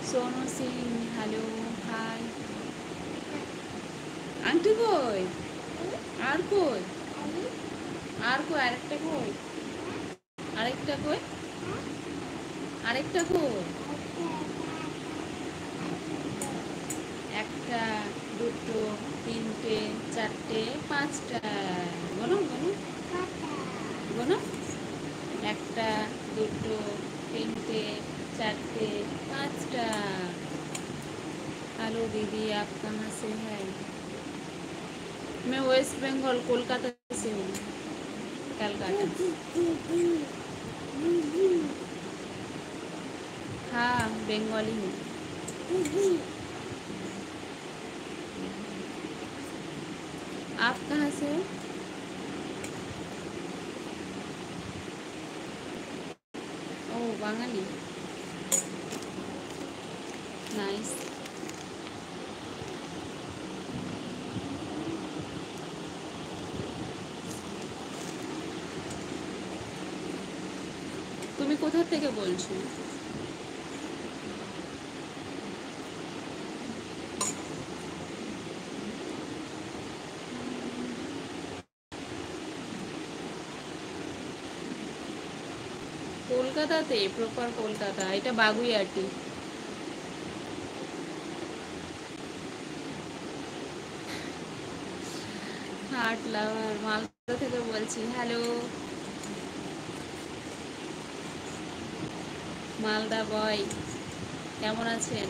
Sonu Singh hello hi. Aunty কই? আর কই? আর কই? আরেকটা কই? আরেকটা কই? আরেকটা কই? একটা, দুটো, তিনটে, চারটে, পাঁচটা। বলো বলো বলো। একটা, দুটো, তিনটে, चारटे, पाँचटा। हेलो दीदी, आप कहाँ से हैं? मैं वेस्ट बंगाल कोलकाता से हूँ, कलकत्ता। हाँ, बंगाली हूँ। आप कहाँ से हो? ओ बाঙाली, नाइस। তুমি কোথা থেকে বলছো? কলকাতাতে, প্রপার কলকাতা। এটা বাগুইআটি। হার্ট লাভার মালদা থেকে বলছি। হ্যালো মালদা বয়, কেমন আছেন?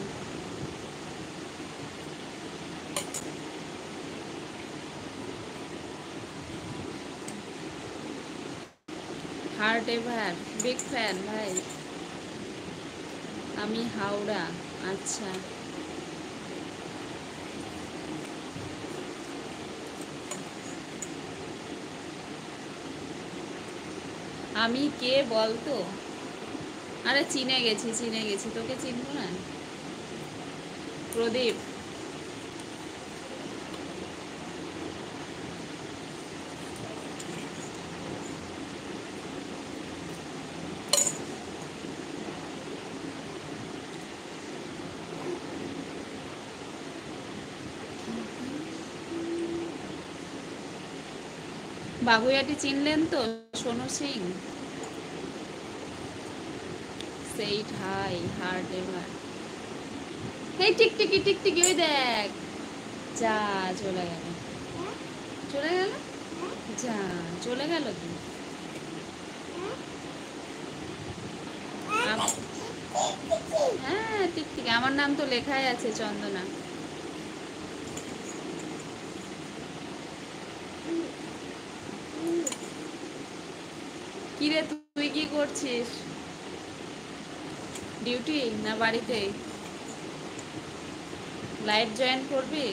হার্ট এভার বিগ ফ্যান ভাই। আমি হাওড়া। আচ্ছা, আমি কে বলতো? আরে চিনে গেছি, তোকে চিনবো না? প্রদীপ। বাগুইআটি চিনলেন তো? সোনু সিং। সেইট হাই হার্ট এভার। এই টিকটিকি টিকটিকি, ওই দেখ। যা, চলে গেল। চলে গেল। যা, চলে গেল তো। হ্যাঁ টিকটিকি, আমার নাম তো লেখাই আছে, চন্দনা। কিরে তুই কি করছিস? ডিউটি না বাড়িতে? লাইভ জয়েন করবি?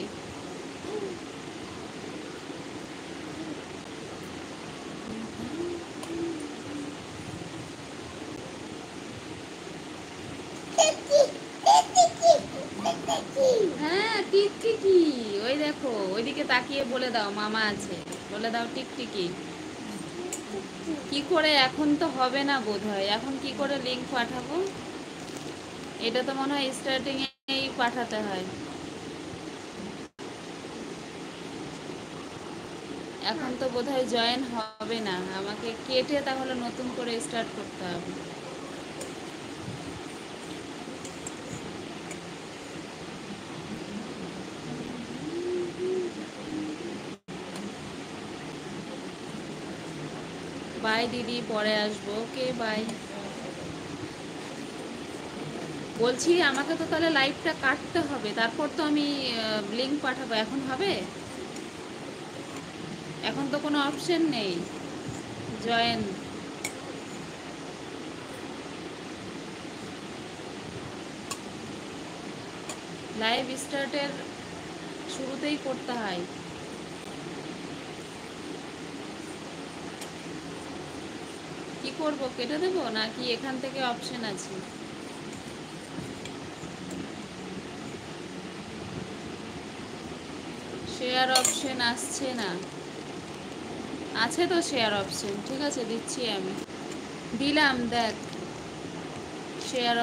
হ্যাঁ টিকটিকি, ওই দেখো, ওইদিকে তাকিয়ে বলে দাও মামা আছে। বলে দাও টিকটিকি। কি করে? এখন তো হবে না বোধহয়। এখন কি করে লিংক পাঠাবো? এটা তো মনে হয় স্টার্টিং এই পাঠাতে হয়। এখন তো বোধহয় জয়েন হবে না, আমাকে কেটে তাহলে নতুন করে স্টার্ট করতে হবে। বাই দিদি, পরে আসবো। Okay bye. বলছি আমাকে তো তাহলে লাইভটা কাটতে হবে, তারপর তো আমি লিংক পাঠাবো। এখন হবে? এখন তো কোনো অপশন নেই জয়েন। লাইভ স্টার্টের শুরুতেই করতে হয়। কি করব, কেটে দেবো নাকি এখান থেকে অপশন আছে? শেয়ার অপশন আসছে না। আছে তো শেয়ার অপশন, ঠিক আছে দিচ্ছি আমি। দিলাম, দেখ শেয়ার